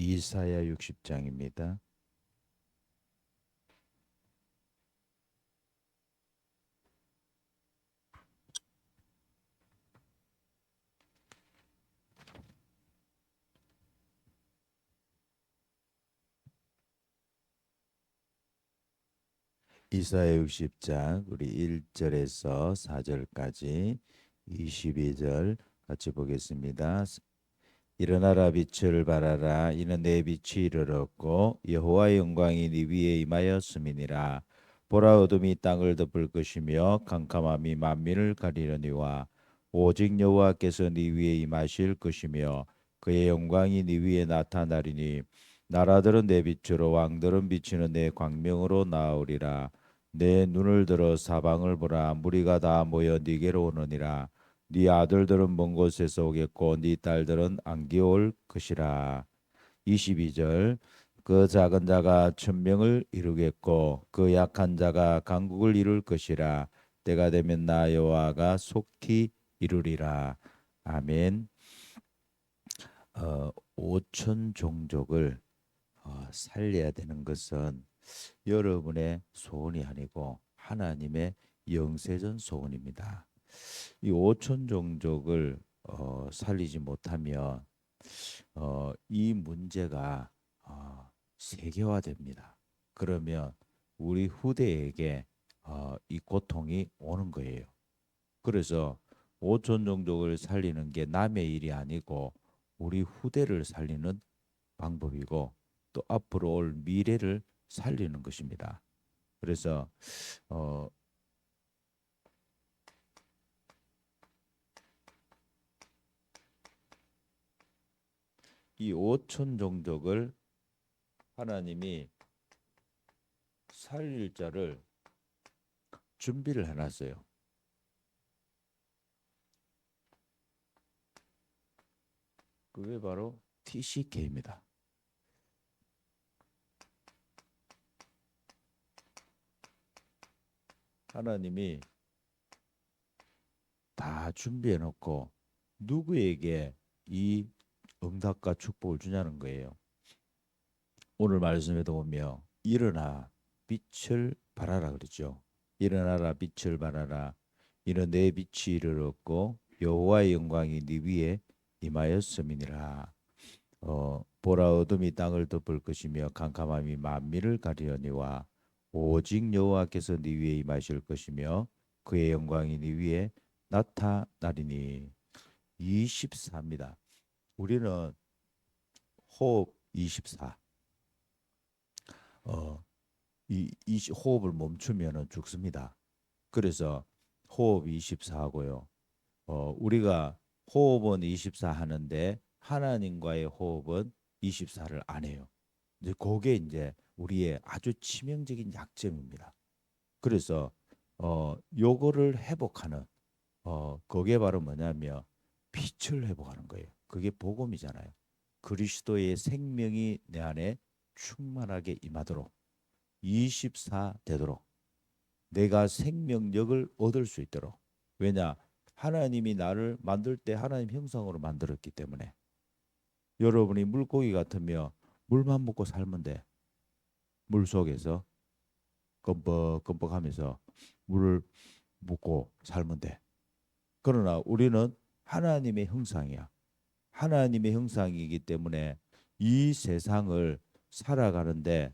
이사야 60장입니다. 이사야 60장 우리 1절에서 4절까지 22절 같이 보겠습니다. 일어나라 빛을 발하라 이는 내 빛이 이르렀고 여호와의 영광이 네 위에 임하였음이니라. 보라 어둠이 땅을 덮을 것이며 캄캄함이 만민을 가리려니와 오직 여호와께서 네 위에 임하실 것이며 그의 영광이 네 위에 나타나리니 나라들은 내 빛으로 왕들은 비치는 내 광명으로 나오리라. 내 눈을 들어 사방을 보라 무리가 다 모여 네게로 오느니라. 네 아들들은 먼 곳에서 오겠고 네 딸들은 안기 올 것이라. 22절 그 작은 자가 천명을 이루겠고 그 약한 자가 강국을 이룰 것이라. 때가 되면 나 여호와가 속히 이루리라. 아멘. 5천 종족을 살려야 되는 것은 여러분의 소원이 아니고 하나님의 영세전 소원입니다. 이 5천 종족을 살리지 못하면 이 문제가 세계화됩니다. 그러면 우리 후대에게 이 고통이 오는 거예요. 그래서 5천 종족을 살리는 게 남의 일이 아니고 우리 후대를 살리는 방법이고 또 앞으로 올 미래를 살리는 것입니다. 그래서 어, 이 5천 종족을 하나님이 살릴 자를 준비를 해놨어요. 그게 바로 TCK입니다. 하나님이 다 준비해 놓고 누구에게 이 응답과 축복을 주냐는 거예요. 오늘 말씀에도 보면 일어나 빛을 발하라 그러죠. 일어나라 빛을 발하라. 이는 내 빛이 이르렀고 여호와의 영광이 네 위에 임하였음이니라. 보라 어둠이 땅을 덮을 것이며 캄캄함이 만민을 가리려니와 오직 여호와께서 네 위에 임하실 것이며 그의 영광이 네 위에 나타나리니. 24입니다. 우리는 호흡 24. 어, 이 호흡을 멈추면은 죽습니다. 그래서 호흡 24하고요. 우리가 호흡은 24 하는데 하나님과의 호흡은 24를 안 해요. 이제 그게 이제 우리의 아주 치명적인 약점입니다. 그래서 요거를 회복하는 그게 바로 뭐냐면 빛을 회복하는 거예요. 그게 복음이잖아요. 그리스도의 생명이 내 안에 충만하게 임하도록 24 되도록 내가 생명력을 얻을 수 있도록. 왜냐? 하나님이 나를 만들 때 하나님 형상으로 만들었기 때문에. 여러분이 물고기 같으면 물만 먹고 살면 돼. 물 속에서 껌뻑껌뻑하면서 물을 먹고 살면 돼. 그러나 우리는 하나님의 형상이야. 하나님의 형상이기 때문에 이 세상을 살아가는데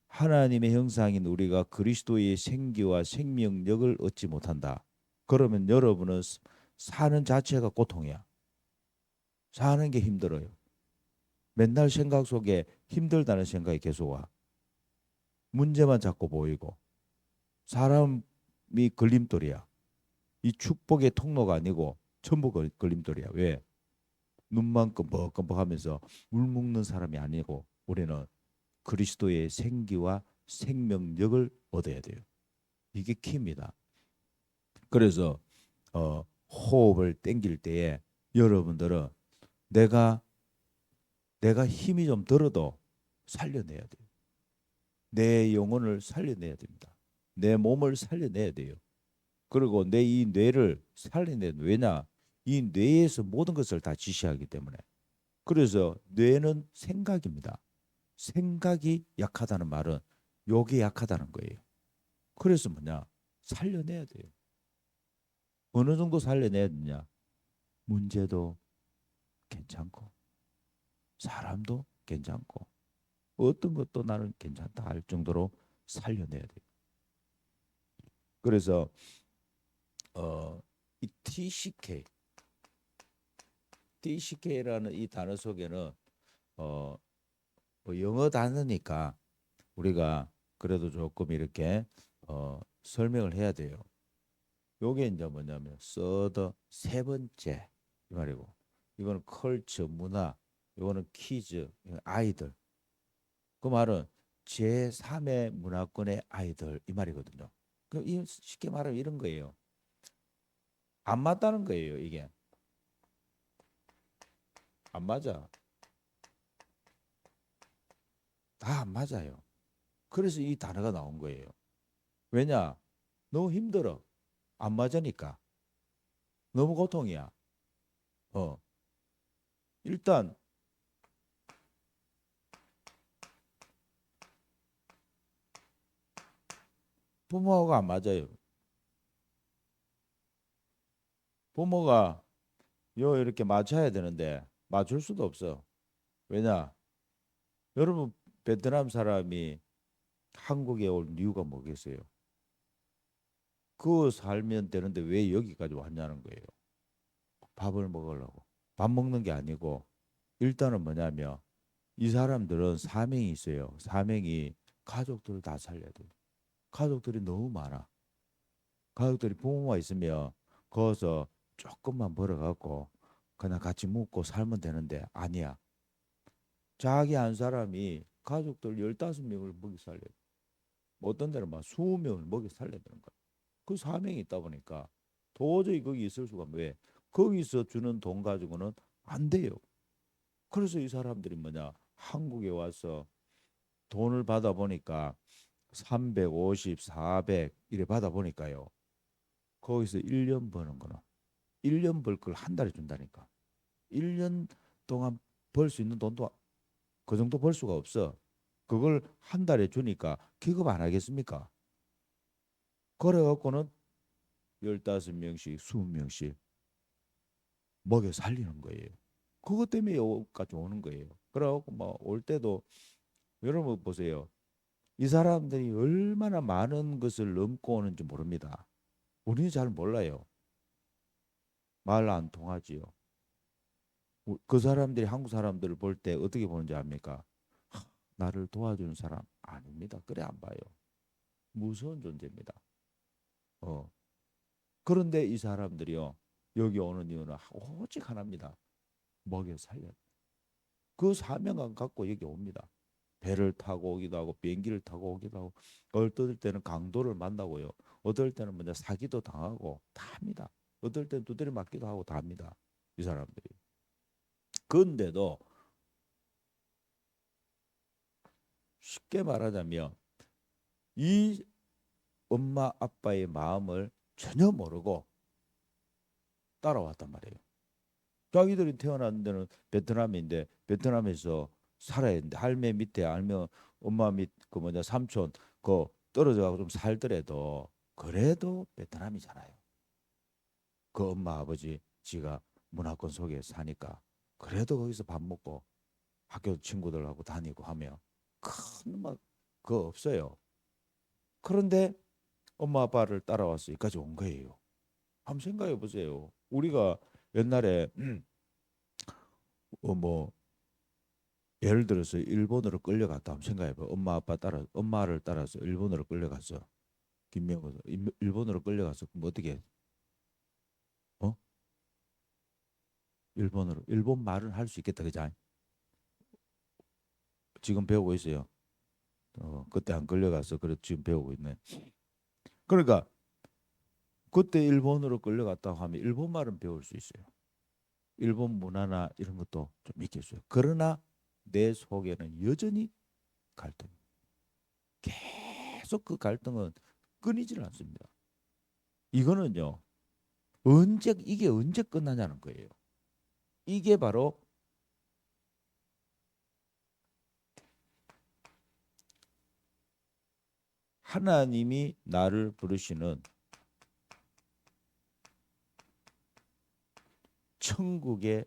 하나님의 형상인 우리가 그리스도의 생기와 생명력을 얻지 못한다. 그러면 여러분은 사는 자체가 고통이야. 사는 게 힘들어요. 맨날 생각 속에 힘들다는 생각이 계속 와. 문제만 자꾸 보이고 사람이 걸림돌이야. 이 축복의 통로가 아니고 전부 걸림돌이야. 왜? 눈만 끔뻑끔뻑하면서 물 먹는 사람이 아니고 우리는 그리스도의 생기와 생명력을 얻어야 돼요. 이게 키입니다. 그래서 호흡을 땡길 때에 여러분들은 내가 힘이 좀 들어도 살려내야 돼요. 내 영혼을 살려내야 됩니다. 내 몸을 살려내야 돼요. 그리고 내 이 뇌를 살려내야 돼요. 왜냐? 이 뇌에서 모든 것을 다 지시하기 때문에. 그래서 뇌는 생각입니다. 생각이 약하다는 말은 요게 약하다는 거예요. 그래서 뭐냐? 살려내야 돼요. 어느 정도 살려내야 되냐? 문제도 괜찮고 사람도 괜찮고 어떤 것도 나는 괜찮다 할 정도로 살려내야 돼요. 그래서 이 TCK라는 이 단어 속에는 어, 뭐 영어 단어니까 우리가 그래도 조금 이렇게 설명을 해야 돼요. 요게 이제 뭐냐면 서더 세 번째 이 말이고 이거는 컬처 문화 이거는 키즈 아이들 그 말은 제3의 문화권의 아이들 이 말이거든요. 그 쉽게 말하면 이런 거예요. 안 맞다는 거예요. 이게 안 맞아. 다 안 맞아요. 그래서 이 단어가 나온 거예요. 왜냐? 너무 힘들어. 안 맞으니까. 너무 고통이야. 어. 일단 부모하고 안 맞아요. 부모가 요 이렇게 맞춰야 되는데 맞출 수도 없어. 왜냐? 여러분 베트남 사람이 한국에 올 이유가 뭐겠어요? 그 살면 되는데 왜 여기까지 왔냐는 거예요. 밥을 먹으려고. 밥 먹는 게 아니고 일단은 뭐냐면 이 사람들은 사명이 있어요. 사명이 가족들을 다 살려야 돼요. 가족들이 너무 많아. 가족들이 부모가 있으면 거기서 조금만 벌어갖고 그냥 같이 묵고 살면 되는데 아니야. 자기 한 사람이 가족들 15명을 먹여 살려야 돼. 어떤 데는 막 20명을 먹여 살려야 되는 거야. 그 사명이 있다 보니까 도저히 거기 있을 수가 왜 거기서 주는 돈 가지고는 안 돼요. 그래서 이 사람들이 뭐냐 한국에 와서 돈을 받아 보니까 350, 400 이래 받아 보니까요. 거기서 1년 버는 거는 1년 벌 걸 한 달에 준다니까. 1년 동안 벌 수 있는 돈도 그 정도 벌 수가 없어. 그걸 한 달에 주니까 기급 안 하겠습니까? 그래 갖고는 15명씩, 20명씩 먹여 살리는 거예요. 그것 때문에 여기까지 오는 거예요. 그래갖고 뭐 올 때도 여러분 보세요. 이 사람들이 얼마나 많은 것을 넘고 오는지 모릅니다. 우리는 잘 몰라요. 말 안 통하지요. 그 사람들이 한국 사람들을 볼 때 어떻게 보는지 압니까? 나를 도와주는 사람 아닙니다. 그래 안 봐요. 무서운 존재입니다. 어. 그런데 이 사람들이요. 여기 오는 이유는 오직 하나입니다. 먹여 살려. 그 사명감 갖고 여기 옵니다. 배를 타고 오기도 하고 비행기를 타고 오기도 하고 어떨 때는 강도를 만나고요. 어떨 때는 먼저 사기도 당하고 다 합니다. 어떨 때는 두드려 맞기도 하고 다 합니다. 이 사람들이. 그런데도 쉽게 말하자면 이 엄마 아빠의 마음을 전혀 모르고 따라왔단 말이에요. 자기들이 태어난 데는 베트남인데 베트남에서 살아야 되는데 할매 밑에 알면 엄마 밑 그 뭐냐 삼촌 그 떨어져 가고 좀 살더라도 그래도 베트남이잖아요. 그 엄마 아버지 지가 문화권 속에 사니까 그래도 거기서 밥 먹고 학교 친구들하고 다니고 하면 큰막그 없어요. 그런데 엄마 아빠를 따라와서 여기까지 온 거예요. 한번 생각해 보세요. 우리가 옛날에 뭐 예를 들어서 일본으로 끌려갔다 한번 생각해 봐. 엄마 아빠 따라 엄마를 따라서 일본으로 끌려갔어. 김명호 일본으로 끌려갔어. 그럼 어떻게 해? 어? 일본어로 일본 말은 할 수 있겠다 그자? 지금 배우고 있어요. 그때 안 끌려가서 그래 지금 배우고 있네. 그러니까 그때 일본으로 끌려갔다 하면 일본 말은 배울 수 있어요. 일본 문화나 이런 것도 좀 익혔어요. 그러나 내 속에는 여전히 갈등. 계속 그 갈등은 끊이질 않습니다. 이거는요. 이게 언제 끝나냐는 거예요. 이게 바로 하나님이 나를 부르시는 천국의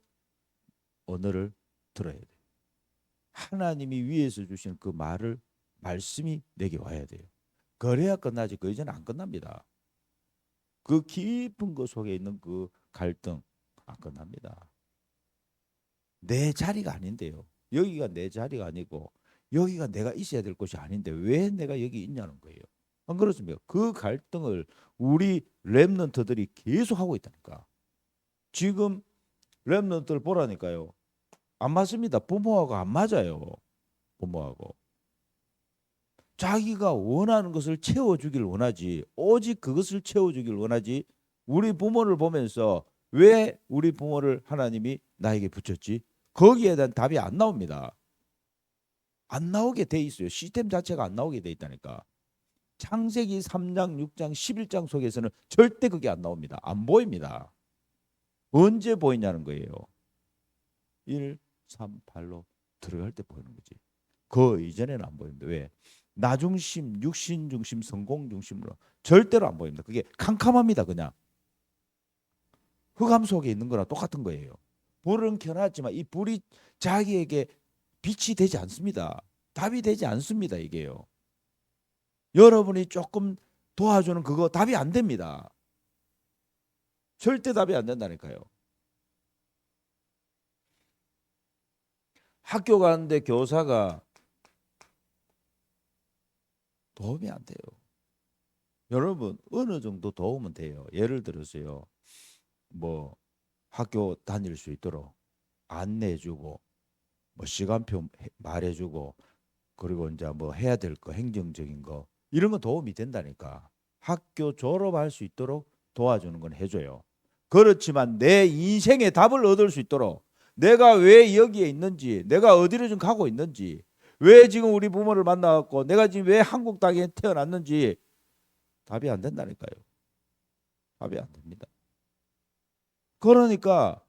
언어를 들어야 돼. 하나님이 위에서 주신 그 말씀이 내게 와야 돼요. 그래야 끝나지. 그 이제는 안 끝납니다. 그 깊은 것 속에 있는 그 갈등 안 끝납니다. 내 자리가 아닌데요. 여기가 내 자리가 아니고 여기가 내가 있어야 될 곳이 아닌데 왜 내가 여기 있냐는 거예요. 안 그렇습니까? 그 갈등을 우리 렘넌트들이 계속 하고 있다니까. 지금 렘넌트를 보라니까요. 안 맞습니다. 부모하고 안 맞아요. 부모하고. 자기가 원하는 것을 채워주길 원하지. 오직 그것을 채워주길 원하지. 우리 부모를 보면서 왜 우리 부모를 하나님이 나에게 붙였지? 거기에 대한 답이 안 나옵니다. 안 나오게 돼 있어요. 시스템 자체가 안 나오게 돼 있다니까. 창세기 3장, 6장, 11장 속에서는 절대 그게 안 나옵니다. 안 보입니다. 언제 보이냐는 거예요. 1, 3, 8로 들어갈 때 보이는 거지. 그 이전에는 안 보입니다. 왜? 나 중심, 육신 중심, 성공 중심으로 절대로 안 보입니다. 그게 캄캄합니다. 그냥. 흑암 속에 있는 거랑 똑같은 거예요. 불은 켜놨지만 이 불이 자기에게 빛이 되지 않습니다. 답이 되지 않습니다. 이게요. 여러분이 조금 도와주는 그거 답이 안 됩니다. 절대 답이 안 된다니까요. 학교 가는데 교사가 도움이 안 돼요. 여러분 어느 정도 도움은 돼요. 예를 들어서요. 뭐 학교 다닐 수 있도록 안내해주고 뭐 시간표 말해주고 그리고 이제 뭐 해야 될 거 행정적인 거 이런 거 도움이 된다니까. 학교 졸업할 수 있도록 도와주는 건 해줘요. 그렇지만 내 인생의 답을 얻을 수 있도록 내가 왜 여기에 있는지 내가 어디로 좀 가고 있는지 왜 지금 우리 부모를 만나갖고 내가 지금 왜 한국 땅에 태어났는지 답이 안 된다니까요. 답이 안 됩니다. 그러니까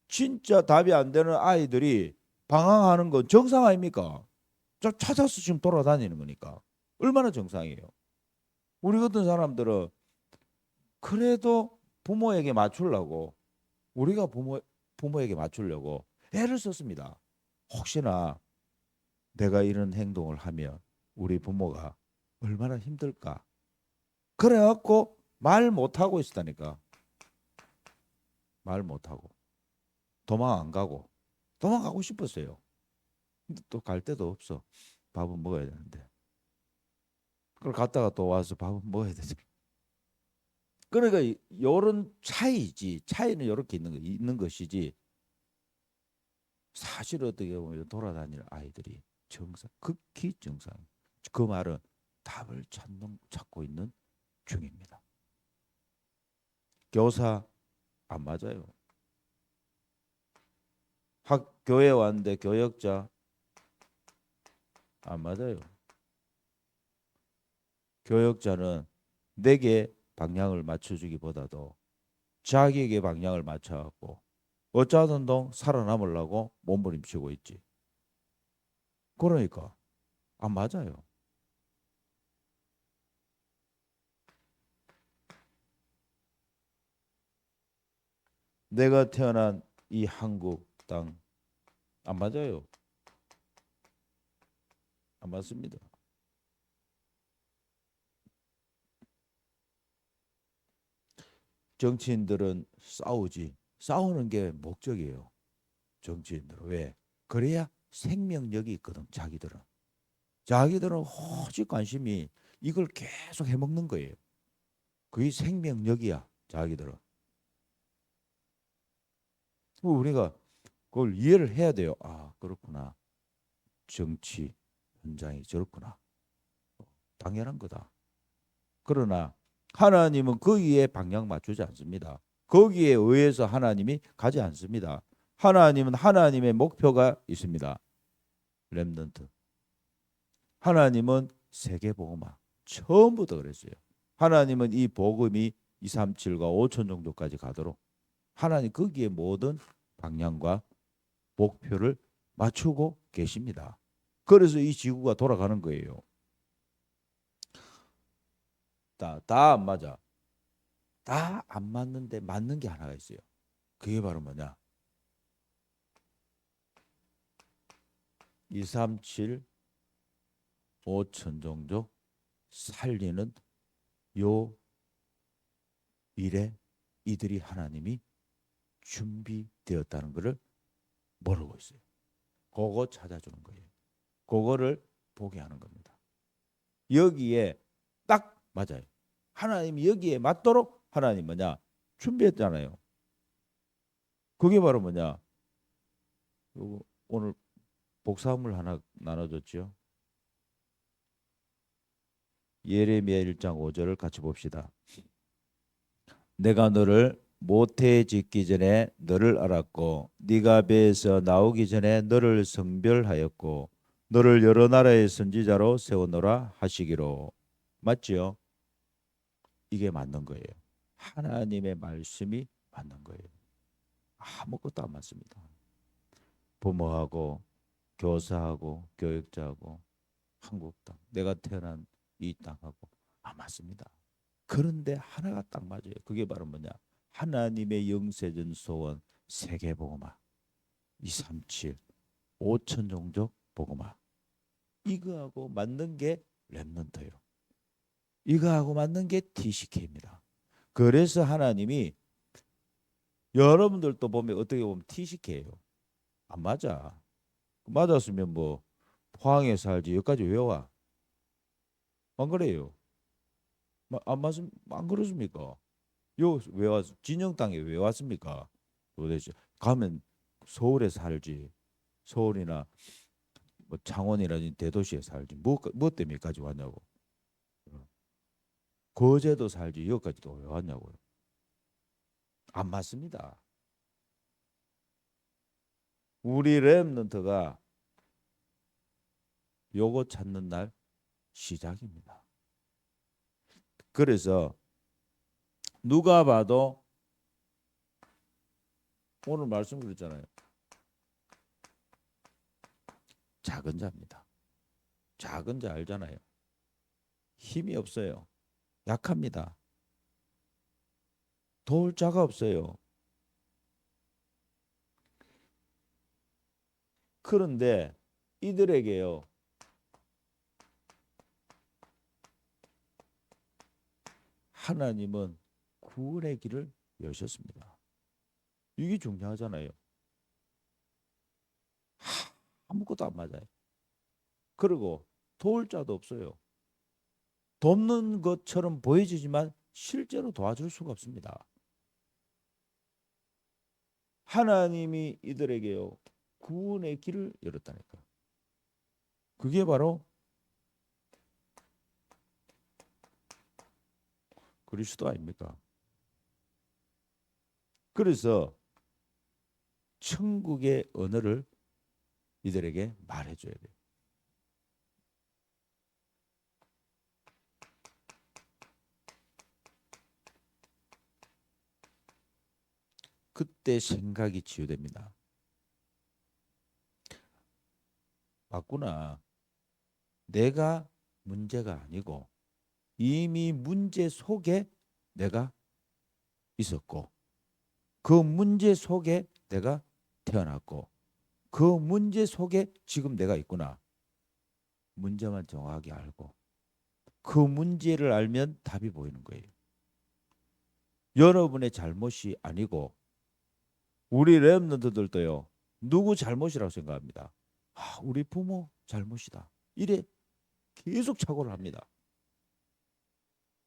진짜 답이 안 되는 아이들이 방황하는 건 정상 아닙니까? 찾아서 지금 돌아다니는 거니까. 얼마나 정상이에요. 우리 같은 사람들은 그래도 부모에게 맞추려고 우리가 부모에게 맞추려고 애를 썼습니다. 혹시나 내가 이런 행동을 하면 우리 부모가 얼마나 힘들까. 그래갖고 말 못하고 있었다니까. 말 못하고. 도망 안 가고. 도망가고 싶었어요. 근데 또 갈 데도 없어. 밥은 먹어야 되는데. 그걸 갔다가 또 와서 밥은 먹어야 되지. 그러니까 이런 차이지. 차이는 이렇게 있는 것이지. 사실 어떻게 보면 돌아다니는 아이들이 정상, 극히 정상. 그 말은 답을 찾고 있는 중입니다. 교사 안 맞아요. 교회 왔는데 교역자 안 맞아요. 교역자는 내게 방향을 맞춰주기보다도 자기에게 방향을 맞춰갖고 어쩌든 동 살아남으려고 몸부림치고 있지. 그러니까 안 맞아요. 내가 태어난 이 한국 땅 안 맞아요. 안 맞습니다. 정치인들은 싸우지. 싸우는 게 목적이에요. 정치인들은. 왜? 그래야 생명력이 있거든. 자기들은 오직 관심이 이걸 계속 해먹는 거예요. 그게 생명력이야. 자기들은. 우리가 그걸 이해를 해야 돼요. 아, 그렇구나. 정치 현장이 저렇구나. 당연한 거다. 그러나 하나님은 거기에 방향 맞추지 않습니다. 거기에 의해서 하나님이 가지 않습니다. 하나님은 하나님의 목표가 있습니다. 렘넌트. 하나님은 세계복음화. 처음부터 그랬어요. 하나님은 이 복음이 237과 5천 정도까지 가도록 하나님 거기에 모든 방향과 목표를 맞추고 계십니다. 그래서 이 지구가 돌아가는 거예요. 다 안 맞아. 다 안 맞는데 맞는 게 하나가 있어요. 그게 바로 뭐냐? 237, 5천 종족 살리는 요 일에 이들이 하나님이 준비되었다는 것을 모르고 있어요. 그거 찾아주는 거예요. 그거를 보게 하는 겁니다. 여기에 딱 맞아요. 하나님이 여기에 맞도록 하나님 뭐냐? 준비했잖아요. 그게 바로 뭐냐? 오늘 복사물 하나 나눠줬죠. 예레미야 1장 5절을 같이 봅시다. 내가 너를 모태에 짓기 전에 너를 알았고 네가 배에서 나오기 전에 너를 성별하였고 너를 여러 나라의 선지자로 세워놓으라 하시기로. 맞지요? 이게 맞는 거예요. 하나님의 말씀이 맞는 거예요. 아무것도 안 맞습니다. 부모하고 교사하고 교육자하고 한국 땅, 내가 태어난 이 땅하고 안 맞습니다. 그런데 하나가 딱 맞아요. 그게 바로 뭐냐? 하나님의 영세전 소원 세계 복음화 237 5천 종족 복음화 이거하고 맞는 게 렘넌트예요. 이거하고 맞는 게 TCK입니다. 그래서 하나님이 여러분들도 보면 어떻게 보면 TCK예요. 안 맞아. 맞았으면 뭐 포항에 살지 여기까지 왜 와? 안 그래요? 안 맞으면 안 그렇습니까? 요 왜 왔? 진영 땅에 왜 왔습니까? 도대체 가면 서울에 살지. 서울이나 뭐 창원이라든지 대도시에 살지. 뭐 때문에까지 왔냐고. 거제도 살지 여기까지 또 왜 왔냐고요. 안 맞습니다. 우리 렘넌트가 요거 찾는 날 시작입니다. 그래서 누가 봐도 오늘 말씀드렸잖아요. 작은 자입니다. 작은 자 알잖아요. 힘이 없어요. 약합니다. 도울 자가 없어요. 그런데 이들에게요. 하나님은 구원의 길을 여셨습니다. 이게 중요하잖아요. 아무것도 안 맞아요. 그리고 도울 자도 없어요. 돕는 것처럼 보여지지만 실제로 도와줄 수가 없습니다. 하나님이 이들에게요. 구원의 길을 열었다니까요. 그게 바로 그리스도 아닙니까? 그래서 천국의 언어를 이들에게 말해줘야 돼요. 그때 생각이 치유됩니다. 맞구나. 내가 문제가 아니고 이미 문제 속에 내가 있었고 그 문제 속에 내가 태어났고 그 문제 속에 지금 내가 있구나. 문제만 정확하게 알고 그 문제를 알면 답이 보이는 거예요. 여러분의 잘못이 아니고 우리 렘넌트들도요. 누구 잘못이라고 생각합니다. 우리 부모 잘못이다. 이래 계속 착오를 합니다.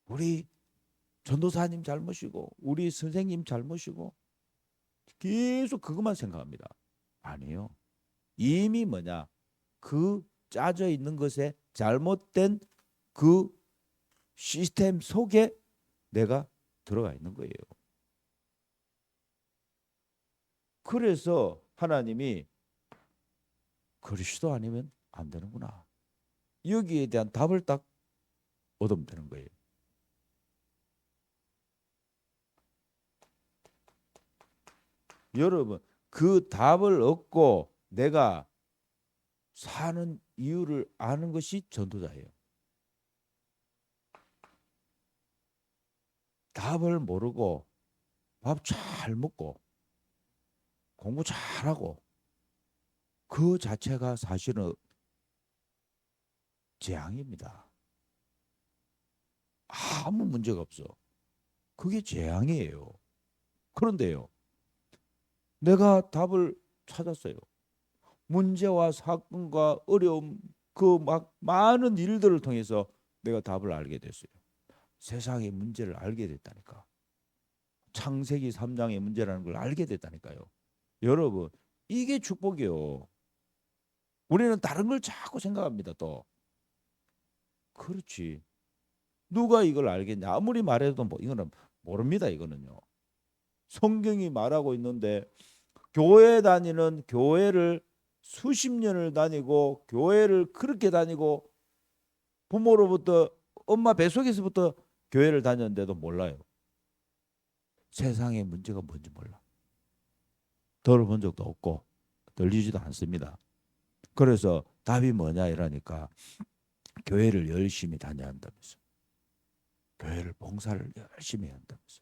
우리 전도사님 잘못이고 우리 선생님 잘못이고 계속 그것만 생각합니다. 아니요. 이미 뭐냐 그 짜져 있는 것에 잘못된 그 시스템 속에 내가 들어가 있는 거예요. 그래서 하나님이 그리스도 아니면 안 되는구나. 여기에 대한 답을 딱 얻으면 되는 거예요. 여러분 그 답을 얻고 내가 사는 이유를 아는 것이 전도자예요. 답을 모르고 밥 잘 먹고 공부 잘하고 그 자체가 사실은 재앙입니다. 아무 문제가 없어. 그게 재앙이에요. 그런데요, 내가 답을 찾았어요. 문제와 사건과 어려움, 그 막 많은 일들을 통해서 내가 답을 알게 됐어요. 세상의 문제를 알게 됐다니까. 창세기 3장의 문제라는 걸 알게 됐다니까요. 여러분, 이게 축복이요. 우리는 다른 걸 자꾸 생각합니다, 또. 그렇지. 누가 이걸 알겠냐? 아무리 말해도 뭐 이거는 모릅니다, 이거는요. 성경이 말하고 있는데 교회 다니는 교회를 수십 년을 다니고 교회를 그렇게 다니고 부모로부터 엄마 뱃속에서부터 교회를 다녔는데도 몰라요. 세상의 문제가 뭔지 몰라. 들어본 적도 없고 들리지도 않습니다. 그래서 답이 뭐냐 이러니까 교회를 열심히 다녀야 한다면서. 교회를 봉사를 열심히 해야 한다면서.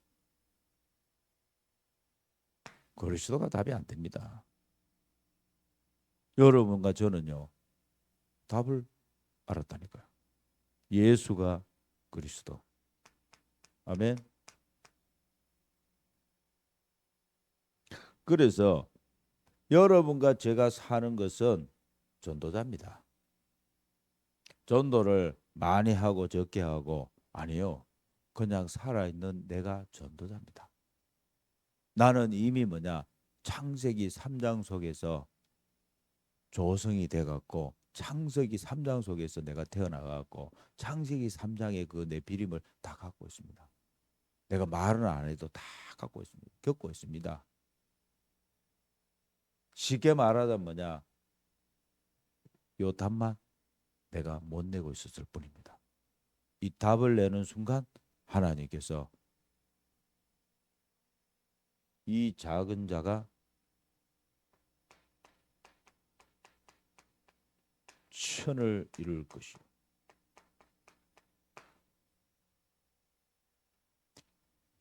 그리스도가 답이 안 됩니다. 여러분과 저는요. 답을 알았다니까요. 예수가 그리스도. 아멘. 그래서 여러분과 제가 사는 것은 전도자입니다. 전도를 많이 하고 적게 하고 아니요. 그냥 살아있는 내가 전도자입니다. 나는 이미 뭐냐 창세기 3장 속에서 조성이 돼갖고 창세기 3장 속에서 내가 태어나갖고 창세기 3장의 그 내 비림을 다 갖고 있습니다. 내가 말은 안 해도 다 갖고 있습니다. 겪고 있습니다. 쉽게 말하자면 뭐냐 요 답만 내가 못 내고 있었을 뿐입니다. 이 답을 내는 순간 하나님께서 이 작은 자가 천을 이룰 것이요.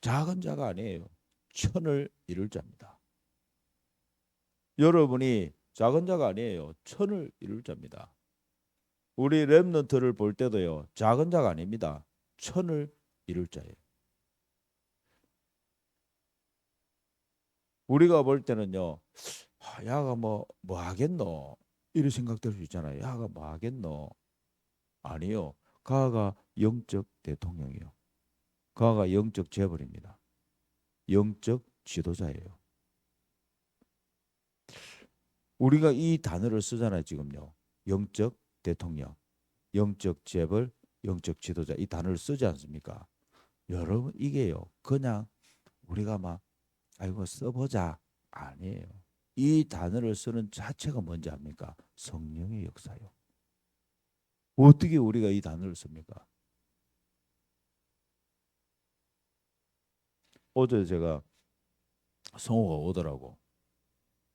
작은 자가 아니에요. 천을 이룰 자입니다. 여러분이 작은 자가 아니에요. 천을 이룰 자입니다. 우리 렘넌트를 볼 때도요. 작은 자가 아닙니다. 천을 이룰 자예요. 우리가 볼 때는요. 야가 뭐 하겠노? 이런 생각 들 수 있잖아요. 야가 뭐 하겠노? 아니요. 가가 영적 대통령이요. 가가 영적 재벌입니다. 영적 지도자예요. 우리가 이 단어를 쓰잖아요, 지금요. 영적 대통령, 영적 재벌, 영적 지도자 이 단어를 쓰지 않습니까? 여러분 이게요. 그냥 우리가 막 아이고 써보자 아니에요. 이 단어를 쓰는 자체가 뭔지 압니까? 성령의 역사요. 어떻게 우리가 이 단어를 씁니까? 어제 제가 성우가 오더라고.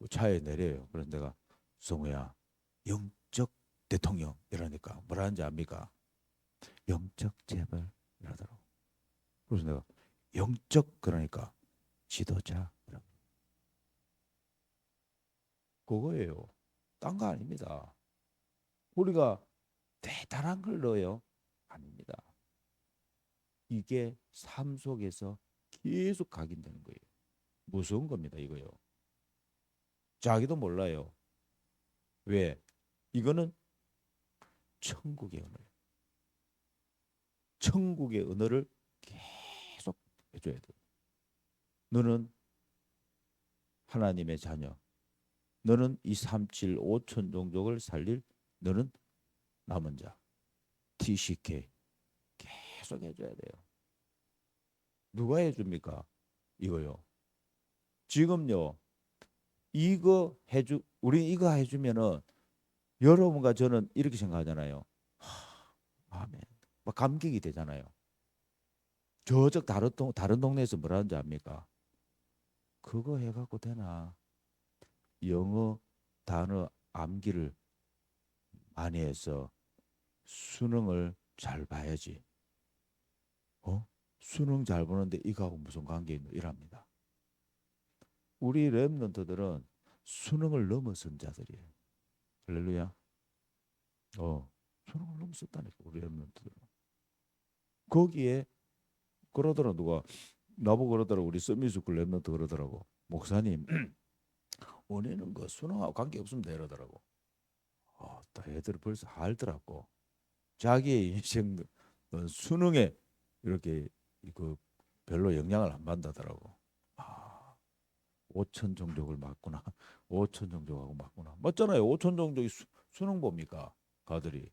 차에 내려요. 그래서 내가 성우야 영적 대통령 이러니까 뭐라는지 압니까? 영적 재벌 이러더라고. 그래서 내가 영적 그러니까 지도자 그거예요. 딴 거 아닙니다. 우리가 대단한 걸 넣어요. 아닙니다. 이게 삶 속에서 계속 각인되는 거예요. 무서운 겁니다. 이거요. 자기도 몰라요. 왜? 이거는 천국의 언어예요. 천국의 언어를 계속 해줘야 돼요. 너는 하나님의 자녀. 너는 이 3, 7, 5천 종족을 살릴 너는 남은 자. TCK. 계속 해줘야 돼요. 누가 해줍니까? 이거요. 지금요. 이거 해주 우리 이거 해주면은 여러분과 저는 이렇게 생각하잖아요. 아멘. 막 감격이 되잖아요. 저쪽 다른 동네에서 뭐라는지 압니까? 그거 해갖고 되나? 영어 단어 암기를 많이 해서 수능을 잘 봐야지. 어? 수능 잘 보는데 이거하고 무슨 관계 있노 이랍니다. 우리 랩런트들은 수능을 넘어선 자들이에요. 할렐루야. 수능을 넘었다니까 우리 랩런트들은. 거기에 그러더라 누가 나보고 그러더라 우리 서미스쿨 랩런트 그러더라고 목사님 원인은 그 수능하고 관계 없으면 이러더라고. 딱 애들 벌써 알더라고. 자기의 인생은 수능에 이렇게 그 별로 영향을 안 받는다더라고. 아, 오천 종족을 맞구나. 오천 종족하고 맞구나. 맞잖아요. 오천 종족이 수능 봅니까? 가들이.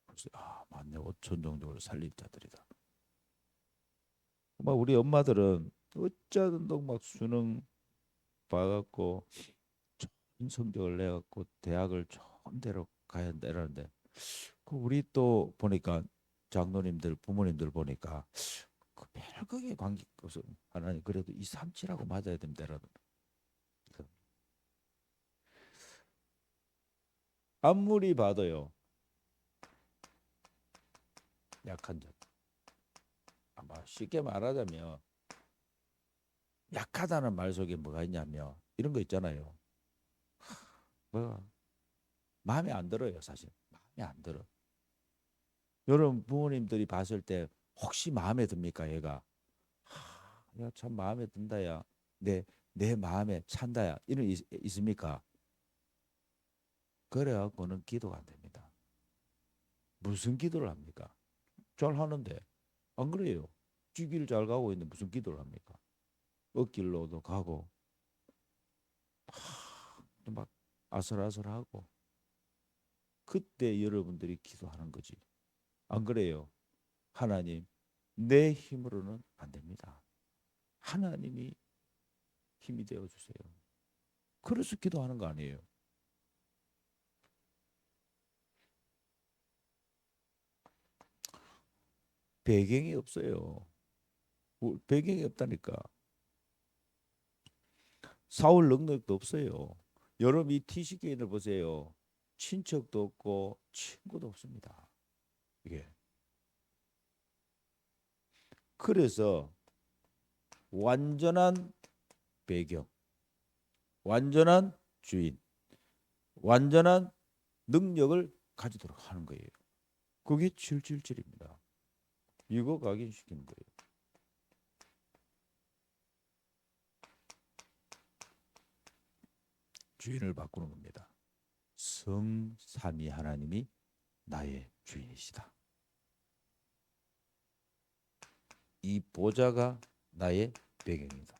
그래서 맞네. 오천 종족을 살릴 자들이다. 막 우리 엄마들은 어쩌든 막 수능 봐갖고 좋은 성적을 내갖고 대학을 좋은 데로 가야 되는데 그 우리 또 보니까 장로님들 부모님들 보니까 그 별거에 관계 없어 하나님 그래도 2, 3, 7하고 맞아야 됩니다. 아무리 봐도요 약한 자 아마 쉽게 말하자면 약하다는 말 속에 뭐가 있냐면 이런 거 있잖아요. 뭐 마음에 안 들어요 사실 마음에 안 들어. 여러분 부모님들이 봤을 때 혹시 마음에 듭니까 얘가 야 참 마음에 든다야 내 마음에 찬다야 이런 있습니까? 그래갖고는 기도가 안 됩니다. 무슨 기도를 합니까? 잘 하는데 안 그래요? 쥐길 잘 가고 있는데 무슨 기도를 합니까? 억길로도 가고 막 아슬아슬하고 그때 여러분들이 기도하는 거지. 안 그래요? 하나님 내 힘으로는 안 됩니다. 하나님이 힘이 되어 주세요. 그래서 기도하는 거 아니에요. 배경이 없어요. 배경이 없다니까. 사울 능력도 없어요. 여러분 이 TCK를 보세요. 친척도 없고 친구도 없습니다. 이게. 그래서 완전한 배경, 완전한 주인, 완전한 능력을 가지도록 하는 거예요. 그게 777입니다. 이거 각인시키는 거예요. 주인을 바꾸는 겁니다. 성삼위 하나님이 나의 주인이시다. 이 보좌가 나의 배경이다.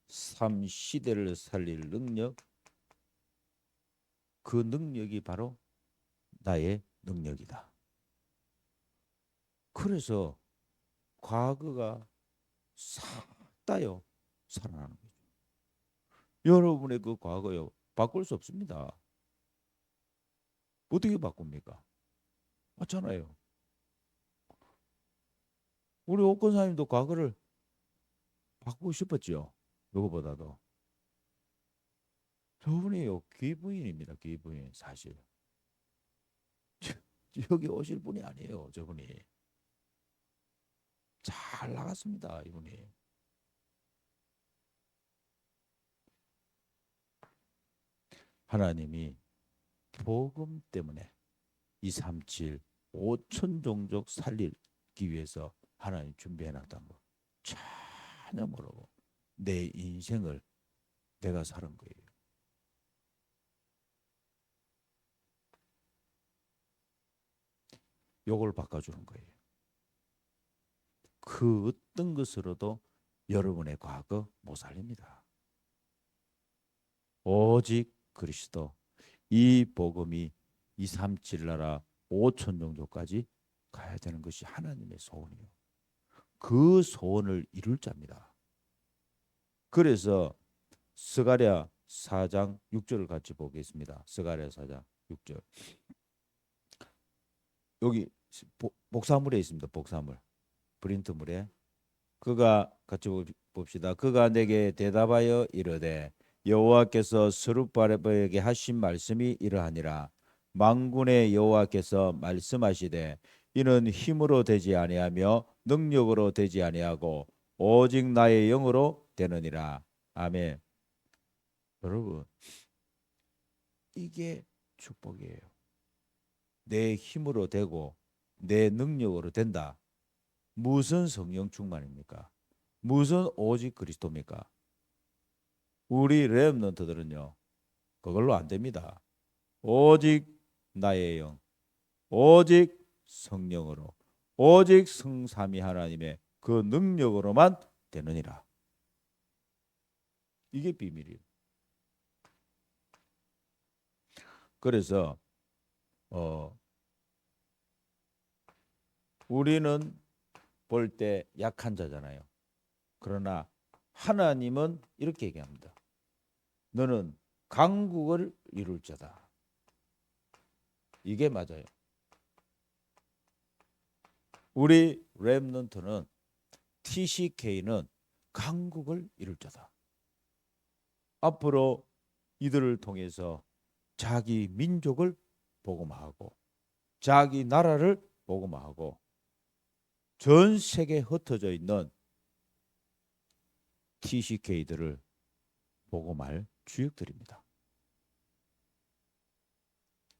3시대를 살릴 능력, 그 능력이 바로 나의 능력이다. 그래서 과거가 싹 다요 살아나는 거죠. 여러분의 그 과거요 바꿀 수 없습니다. 어떻게 바꿉니까? 맞잖아요. 우리 옥권사님도 과거를 바꾸고 싶었죠. 누구보다도. 저분이요 귀부인입니다. 귀부인 사실. 여기 오실 분이 아니에요. 저분이. 잘 나갔습니다. 이분이. 하나님이 복음 때문에 237 5천 종족 살리기 위해서 하나님 준비해놨다는 거 전혀 모르고 내 인생을 내가 사는 거예요. 요걸 바꿔주는 거예요. 그 어떤 것으로도 여러분의 과거 못 살립니다. 오직 그리스도 이 복음이 237 나라 5천 종족까지 가야 되는 것이 하나님의 소원이에요. 그 소원을 이룰 자입니다. 그래서 스가랴 4장 6절을 같이 보겠습니다. 스가랴 4장 6절. 여기 복사물에 있습니다. 복사물. 프린트물에. 그가 같이 봅시다. 그가 내게 대답하여 이르되 여호와께서 스룹바벨에게 하신 말씀이 이러하니라. 만군의 여호와께서 말씀하시되 이는 힘으로 되지 아니하며 능력으로 되지 아니하고 오직 나의 영으로 되느니라. 아멘. 여러분, 이게 축복이에요. 내 힘으로 되고 내 능력으로 된다. 무슨 성령 충만입니까? 무슨 오직 그리스도입니까? 우리 렘넌트들은요, 그걸로 안 됩니다. 오직 나의 영, 오직 성령으로, 오직 성삼위 하나님의 그 능력으로만 되느니라. 이게 비밀이에요. 그래서 우리는 볼 때 약한 자잖아요. 그러나 하나님은 이렇게 얘기합니다. 너는 강국을 이룰 자다. 이게 맞아요. 우리 렘넌트는 TCK는 강국을 이룰 자다. 앞으로 이들을 통해서 자기 민족을 복음화하고 자기 나라를 복음화하고 전 세계에 흩어져 있는 TCK들을 복음할 주역들입니다.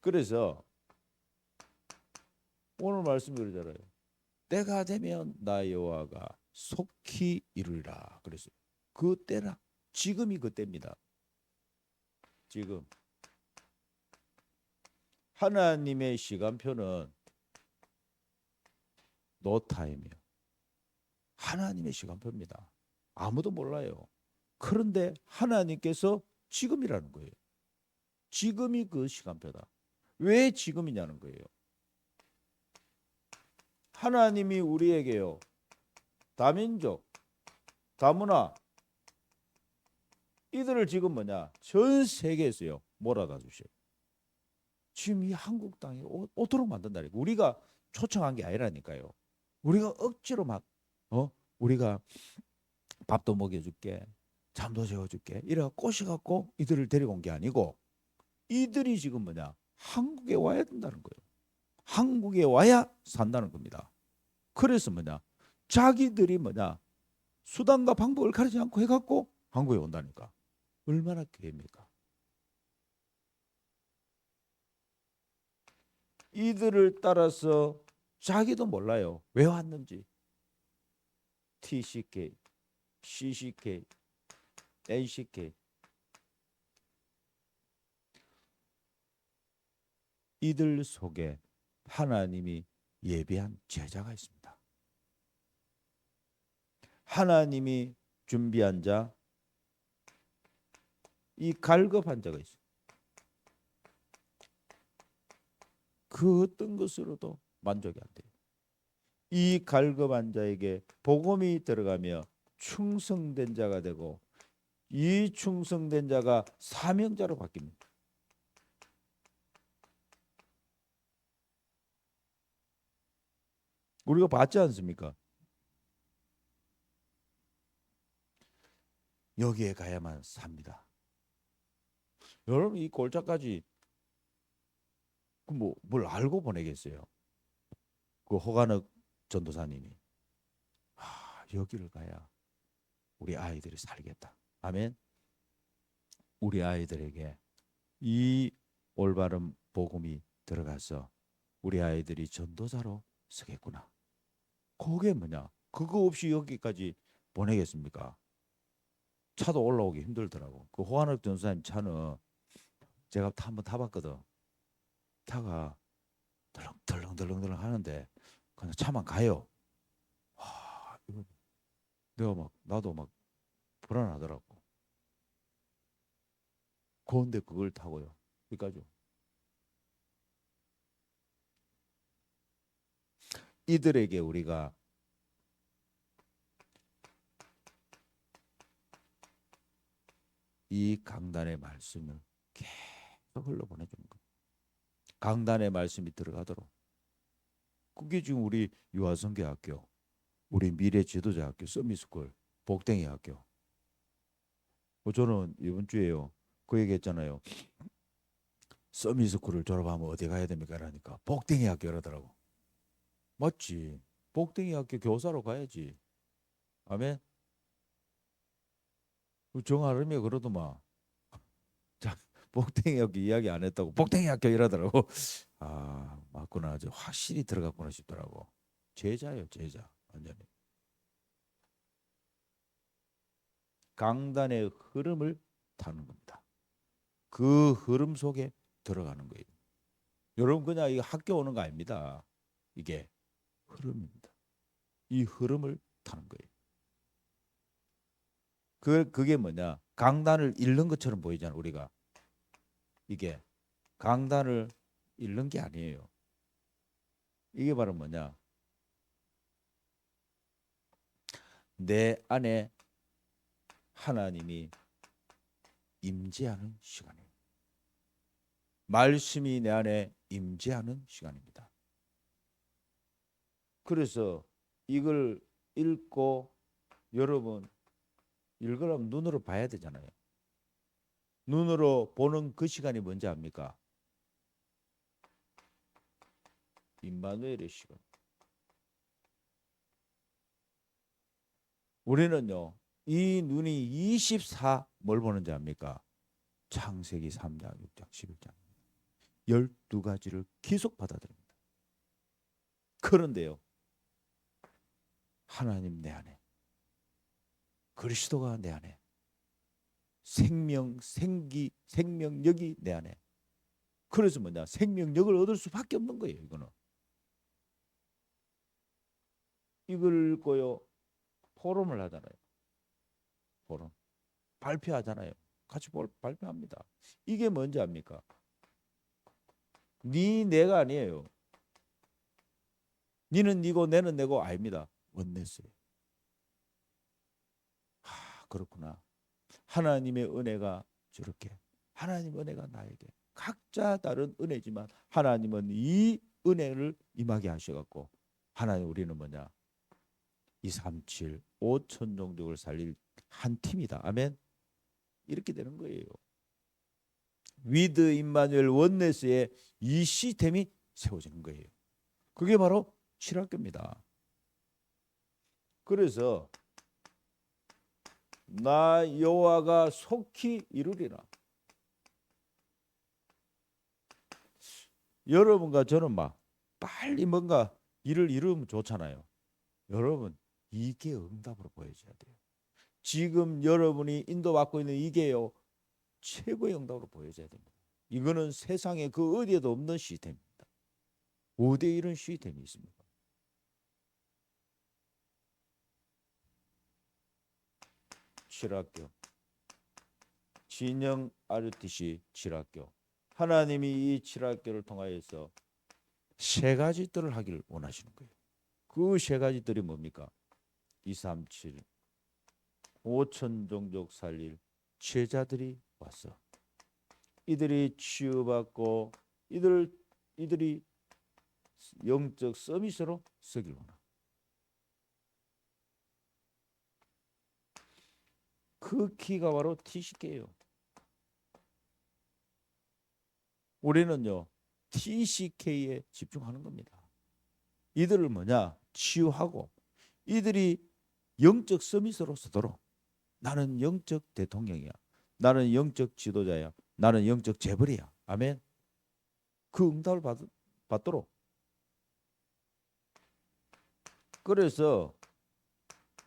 그래서 오늘 말씀 그러잖아요. 때가 되면 나 여호와가 속히 이루리라. 그랬어요. 그 때라. 지금이 그 때입니다. 지금 하나님의 시간표는 노타임이에요. 하나님의 시간표입니다. 아무도 몰라요. 그런데 하나님께서 지금이라는 거예요. 지금이 그 시간표다. 왜 지금이냐는 거예요. 하나님이 우리에게요, 다민족, 다문화 이들을 지금 뭐냐, 전 세계에서요 몰아다 주셔요. 지금 이 한국 땅에 오도록 만든다니까. 우리가 초청한 게 아니라니까요. 우리가 억지로 막 우리가 밥도 먹여줄게, 잠도 재워줄게 이래 꼬셔갖고 이들을 데리고 온 게 아니고 이들이 지금 뭐냐, 한국에 와야 된다는 거예요. 한국에 와야 산다는 겁니다. 그래서 뭐냐, 자기들이 뭐냐 수단과 방법을 가리지 않고 해갖고 한국에 온다니까. 얼마나 귀합니까? 이들을 따라서 자기도 몰라요. 왜 왔는지. TCK, CCK, NCK 이들 속에 하나님이 예비한 제자가 있습니다. 하나님이 준비한 자, 이 갈급한 자가 있어요. 그 어떤 것으로도 만족이 안 돼요. 이 갈급한 자에게 복음이 들어가며 충성된 자가 되고 이 충성된 자가 사명자로 바뀝니다. 우리가 봤지 않습니까? 여기에 가야만 삽니다. 여러분 이 골짜까지 뭘 알고 보내겠어요? 그 허간흑 전도사님이 여기를 가야 우리 아이들이 살겠다. 아멘. 우리 아이들에게 이 올바른 복음이 들어가서 우리 아이들이 전도자로 서겠구나. 그게 뭐냐? 그거 없이 여기까지 보내겠습니까? 차도 올라오기 힘들더라고. 그 호환학 전사님 차는 제가 한번 타봤거든. 차가 덜렁덜렁 하는데 그냥 차만 가요. 이거 내가 나도 불안하더라고. 그런데 그걸 타고요. 여기까지. 이들에게 우리가 이 강단의 말씀을 계속 흘러보내주는 거예요. 강단의 말씀이 들어가도록. 그게 지금 우리 유아성교학교, 우리 미래지도자학교, 서미스쿨, 복댕이 학교. 저는 이번 주에요 그 얘기했잖아요. 서미스쿨을 졸업하면 어디 가야 됩니까? 그러니까 복댕이 학교 이러더라고. 맞지? 복댕이 학교 교사로 가야지. 아멘. 정아름이 그러더만. 자, 복댕이 학교 이야기 안 했다고 복댕이 학교 이러더라고. 아, 맞구나. 저 확실히 들어갔구나 싶더라고. 제자예요, 제자. 완전히. 강단의 흐름을 타는 겁니다. 그 흐름 속에 들어가는 거예요. 여러분 그냥 이 학교 오는 거 아닙니다. 이게 흐름입니다. 이 흐름을 타는 거예요. 그게 뭐냐? 강단을 잃는 것처럼 보이잖아, 우리가. 이게 강단을 잃는 게 아니에요. 이게 바로 뭐냐? 내 안에 하나님이 임재하는 시간이에요. 말씀이 내 안에 임재하는 시간입니다. 그래서 이걸 읽고 여러분 읽으려면 눈으로 봐야 되잖아요. 눈으로 보는 그 시간이 뭔지 압니까? 임마누엘의 시간. 우리는요. 이 눈이 24 뭘 보는지 압니까? 창세기 3장, 6장, 11장. 12가지를 계속 받아들입니다. 그런데요. 하나님 내 안에 그리스도가 내 안에 생명, 생기, 생명력이 내 안에. 그래서 뭐냐? 생명력을 얻을 수밖에 없는 거예요. 이거는. 이걸 읽고요. 포럼을 하잖아요. 포럼. 발표하잖아요. 같이 발표합니다. 이게 뭔지 압니까? 네 내가 아니에요. 니는 니고 내는 내고 아닙니다. 원내스예요. 그렇구나. 하나님의 은혜가 저렇게 하나님의 은혜가 나에게 각자 다른 은혜지만 하나님은 이 은혜를 임하게 하셔갖고 하나님 우리는 뭐냐 237 5천 종족을 살릴 한 팀이다. 아멘. 이렇게 되는 거예요. 위드 임마누엘 원네스의 이 시스템이 세워지는 거예요. 그게 바로 칠학교입니다. 그래서 나 여호와가 속히 이루리라. 여러분과 저는 막 빨리 뭔가 일을 이루면 좋잖아요. 여러분 이게 응답으로 보여줘야 돼요. 지금 여러분이 인도받고 있는 이게요. 최고의 응답으로 보여줘야 됩니다. 이거는 세상에 그 어디에도 없는 시스템입니다. 5대1은 시스템이 있습니다. 칠학교. 진영 RTC 칠학교. 하나님이 이 칠학교를 통하여서 세 가지들을 하기를 원하시는 거예요. 그 세 가지들이 뭡니까? 237 5천 종족 살릴 제자들이 왔어. 이들이 치유받고 이들이 영적 서밋으로 서길 원하. 그 키가 바로 TCK예요. 우리는요 TCK에 집중하는 겁니다. 이들을 뭐냐 치유하고 이들이 영적 서밋으로 서도록 나는 영적 대통령이야. 나는 영적 지도자야. 나는 영적 재벌이야. 아멘. 그 응답을 받도록. 그래서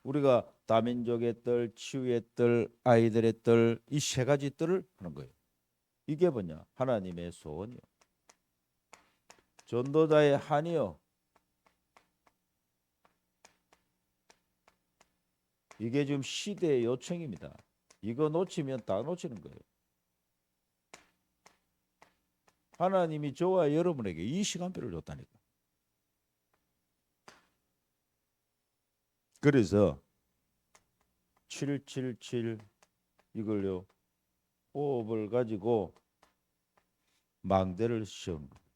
우리가 다민족의 뜰, 치유의 뜰, 아이들의 뜰 이 세 가지 뜰을 하는 거예요. 이게 뭐냐? 하나님의 소원이요. 전도자의 한이요. 이게 지금 시대의 요청입니다. 이거 놓치면 다 놓치는 거예요. 하나님이 저와 여러분에게 이 시간표를 줬다니까. 그래서 777 이걸요. 호흡을 가지고 망대를 씌운 거예요.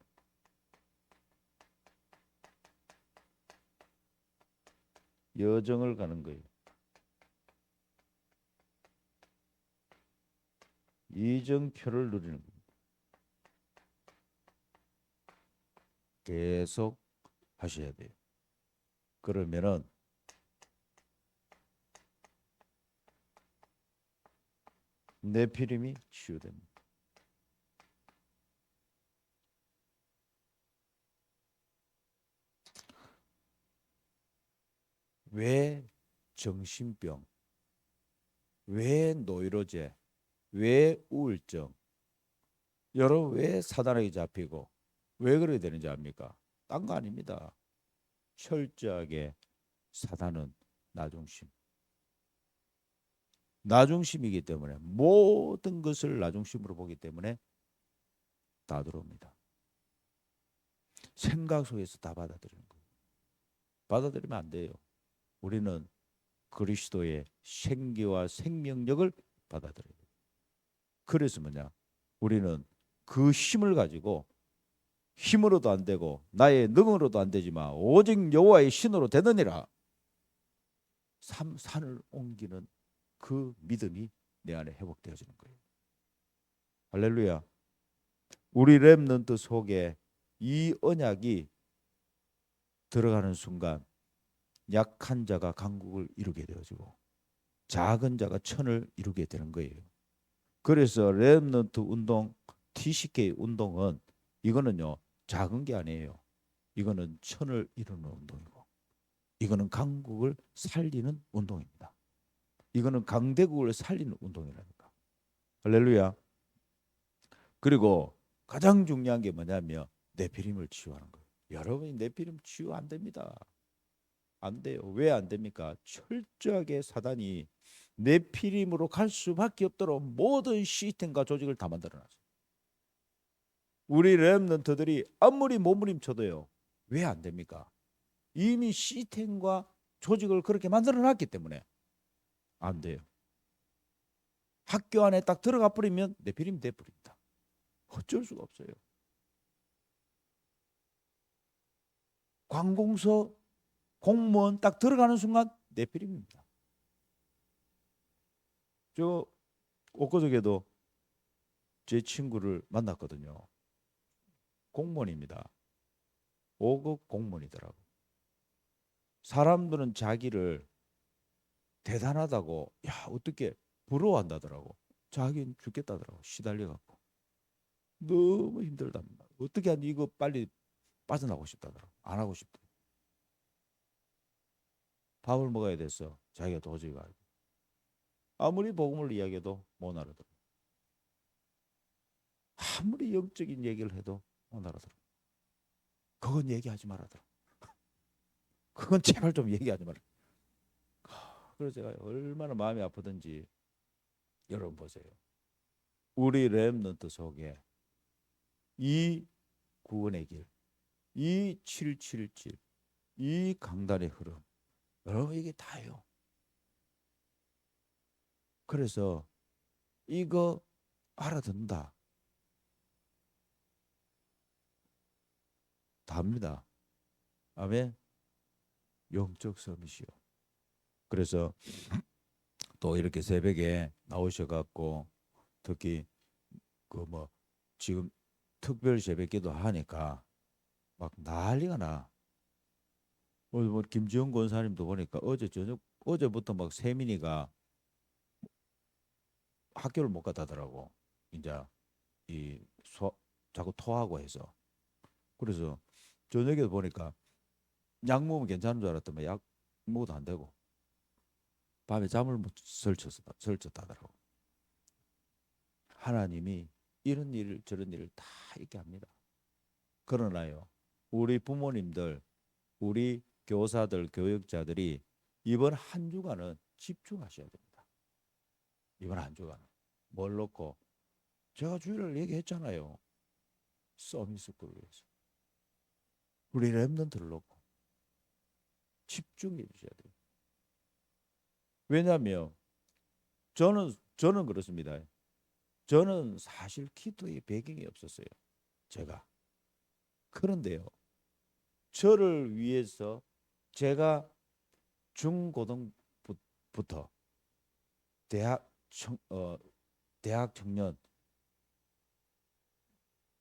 여정을 가는 거예요. 이정표를 누리는 겁니다. 계속 하셔야 돼요. 그러면은 네피림이 치유됩니다. 왜 정신병, 왜 노이로제, 왜 우울증, 여러분 왜 사단에게 잡히고 왜 그러게 되는지 압니까? 딴 거 아닙니다. 철저하게 사단은 나중심. 나중심이기 때문에 모든 것을 나중심으로 보기 때문에 다 들어옵니다. 생각 속에서 다 받아들이는 거예요. 받아들이면 안 돼요. 우리는 그리스도의 생기와 생명력을 받아들여야 돼요. 그래서 뭐냐? 우리는 그 힘을 가지고 힘으로도 안 되고 나의 능으로도 안 되지만 오직 여호와의 신으로 되느니라. 산을 옮기는 그 믿음이 내 안에 회복되어지는 거예요. 할렐루야. 우리 렘넌트 속에 이 언약이 들어가는 순간 약한 자가 강국을 이루게 되어지고 작은 자가 천을 이루게 되는 거예요. 그래서 렘넌트 운동, TCK 운동은 이거는요 작은 게 아니에요. 이거는 천을 이루는 운동이고 이거는 강국을 살리는 운동입니다. 이거는 강대국을 살리는 운동이라니까. 할렐루야. 그리고 가장 중요한 게 뭐냐면 네피림을 치유하는 거예요. 여러분이 네피림 치유 안 됩니다. 안 돼요. 왜 안 됩니까? 철저하게 사단이 네피림으로 갈 수밖에 없도록 모든 시스템과 조직을 다 만들어놨어요. 우리 렘넌트들이 아무리 몸부림쳐도요. 왜 안 됩니까? 이미 시스템과 조직을 그렇게 만들어놨기 때문에 안 돼요. 학교 안에 딱 들어가 버리면 네피림 돼버립니다. 어쩔 수가 없어요. 관공서 공무원 딱 들어가는 순간 네피림입니다. 저 엊그저께도 제 친구를 만났거든요. 공무원입니다. 5급 공무원이더라고. 사람들은 자기를 대단하다고 야 어떻게 부러워한다더라고. 자기는 죽겠다더라고. 시달려갖고. 너무 힘들답니다. 어떻게 하니 이거 빨리 빠져나오고 싶다더라고. 안 하고 싶대. 밥을 먹어야 됐어. 자기가 도저히 가고. 아무리 복음을 이야기해도 못 알아들어. 아무리 영적인 얘기를 해도 못 알아들어. 그건 얘기하지 말아더라. 그건 제발 좀 얘기하지 마라. 그래서 제가 얼마나 마음이 아프든지 여러분 보세요. 우리 렘넌트 속에 이 구원의 길, 이 777, 이 강단의 흐름, 여러분 이게 다예요. 그래서 이거 알아듣는다. 답니다. 아멘. 영적 서밋이요. 그래서 또 이렇게 새벽에 나오셔갖고 특히 그 뭐 지금 특별 새벽기도 하니까 막 난리가 나. 뭐 김지영 권사님도 보니까 어제 저녁 어제부터 막 세민이가 학교를 못 갔다더라고. 이제 자꾸 토하고 해서. 그래서 저녁에 보니까 약 먹으면 괜찮은 줄 알았더니 약 먹어도 안 되고 밤에 잠을 못 설쳤다더라고. 하나님이 이런 일을 저런 일을 다 있게 합니다. 그러나요, 우리 부모님들, 우리 교사들, 교육자들이 이번 한 주간은 집중하셔야 됩니다. 이번 한 주간은 뭘 놓고 제가 주일을 얘기했잖아요. 서밋스쿨을 위해서 우리 랩런트를 놓고 집중해 주셔야 돼요. 왜냐하면 저는 그렇습니다. 저는 사실 기도의 배경이 없었어요. 제가. 그런데요. 저를 위해서 제가 중고등부터 대학 대학 청년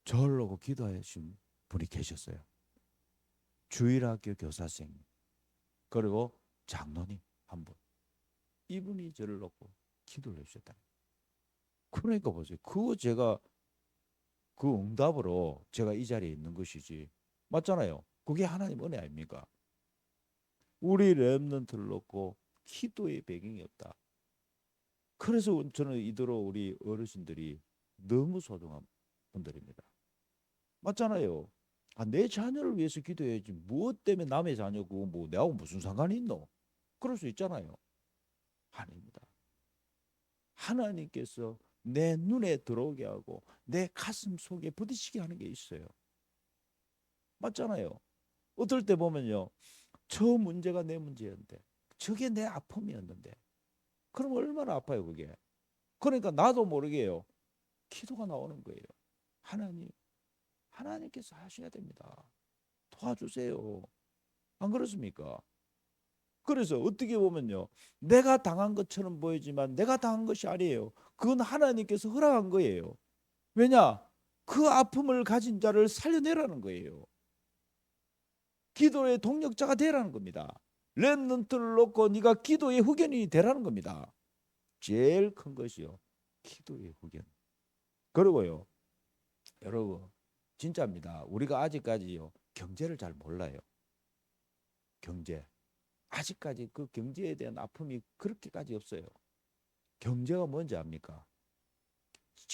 저를 놓고 기도하신 분이 계셨어요. 주일학교 교사생 그리고 장로님 한 분. 이분이 저를 놓고 기도를 해주셨다. 그러니까 보세요. 그거 제가 그 응답으로 제가 이 자리에 있는 것이지. 맞잖아요. 그게 하나님 은혜 아닙니까? 우리 렘넌트를 놓고 기도의 배경이 없다. 그래서 저는 이대로 우리 어르신들이 너무 소중한 분들입니다. 맞잖아요. 아, 내 자녀를 위해서 기도해야지. 무엇 때문에 남의 자녀고 뭐 내하고 무슨 상관이 있노? 그럴 수 있잖아요. 아닙니다. 하나님께서 내 눈에 들어오게 하고 내 가슴 속에 부딪히게 하는 게 있어요. 맞잖아요. 어떨 때 보면요. 저 문제가 내 문제였는데 저게 내 아픔이었는데 그럼 얼마나 아파요 그게. 그러니까 나도 모르게요. 기도가 나오는 거예요. 하나님, 하나님께서 하셔야 됩니다. 도와주세요. 안 그렇습니까? 그래서 어떻게 보면요. 내가 당한 것처럼 보이지만 내가 당한 것이 아니에요. 그건 하나님께서 허락한 거예요. 왜냐? 그 아픔을 가진 자를 살려내라는 거예요. 기도의 동력자가 되라는 겁니다. 렘넌트를 놓고 네가 기도의 후견이 되라는 겁니다. 제일 큰 것이요. 기도의 후견. 그리고요. 여러분 진짜입니다. 우리가 아직까지요. 경제를 잘 몰라요. 경제. 아직까지 그 경제에 대한 아픔이 그렇게까지 없어요. 경제가 뭔지 압니까?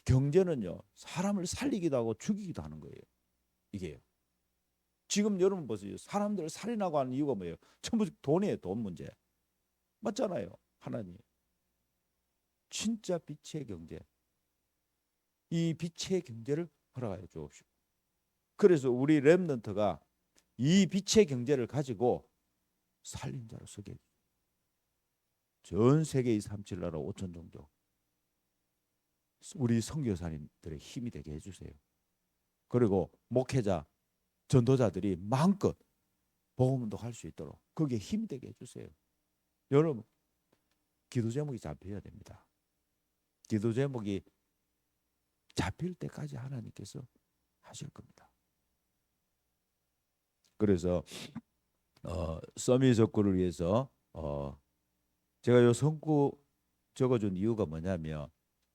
경제는요. 사람을 살리기도 하고 죽이기도 하는 거예요. 이게요. 지금 여러분 보세요. 사람들을 살인하고 하는 이유가 뭐예요? 전부 돈이에요. 돈 문제. 맞잖아요. 하나님. 진짜 빛의 경제. 이 빛의 경제를 허락하여 주옵시오. 그래서 우리 렘넌트가 이 빛의 경제를 가지고 살림자로 서게 해주세요. 전 세계의 37나라 5천 종족 우리 선교사님들의 힘이 되게 해주세요. 그리고 목회자, 전도자들이 마음껏 복음도 할 수 있도록 거기에 힘이 되게 해주세요. 여러분 기도 제목이 잡혀야 됩니다. 기도 제목이 잡힐 때까지 하나님께서 하실 겁니다. 그래서 서밋 석구를 위해서 제가 요 성구 적어준 이유가 뭐냐면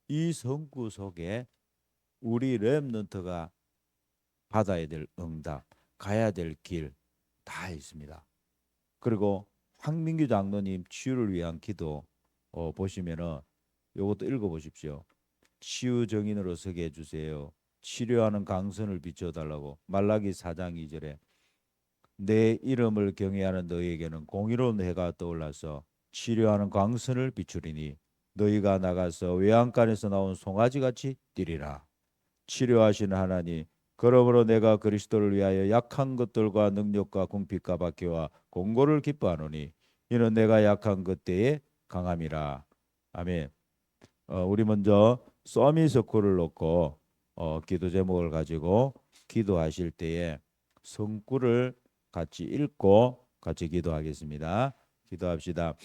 이 성구 속에 우리 렘넌트가 받아야 될 응답, 가야 될 길 다 있습니다. 그리고 황민규 장로님 치유를 위한 기도 보시면은 요것도 읽어보십시오. 치유 정인으로 서게 해주세요. 치료하는 강선을 비춰달라고. 말라기 4장 2절에 내 이름을 경외하는 너희에게는 공의로운 해가 떠올라서 치료하는 광선을 비추리니 너희가 나가서 외양간에서 나온 송아지같이 뛰리라. 치료하시는 하나님, 그러므로 내가 그리스도를 위하여 약한 것들과 능력과 궁핍과 박해와 공고를 기뻐하노니 이는 내가 약한 그때에 강함이라. 아멘. 우리 먼저 서밋서클을 놓고 기도 제목을 가지고 기도하실 때에 성구를 같이 읽고 같이 기도하겠습니다. 기도합시다.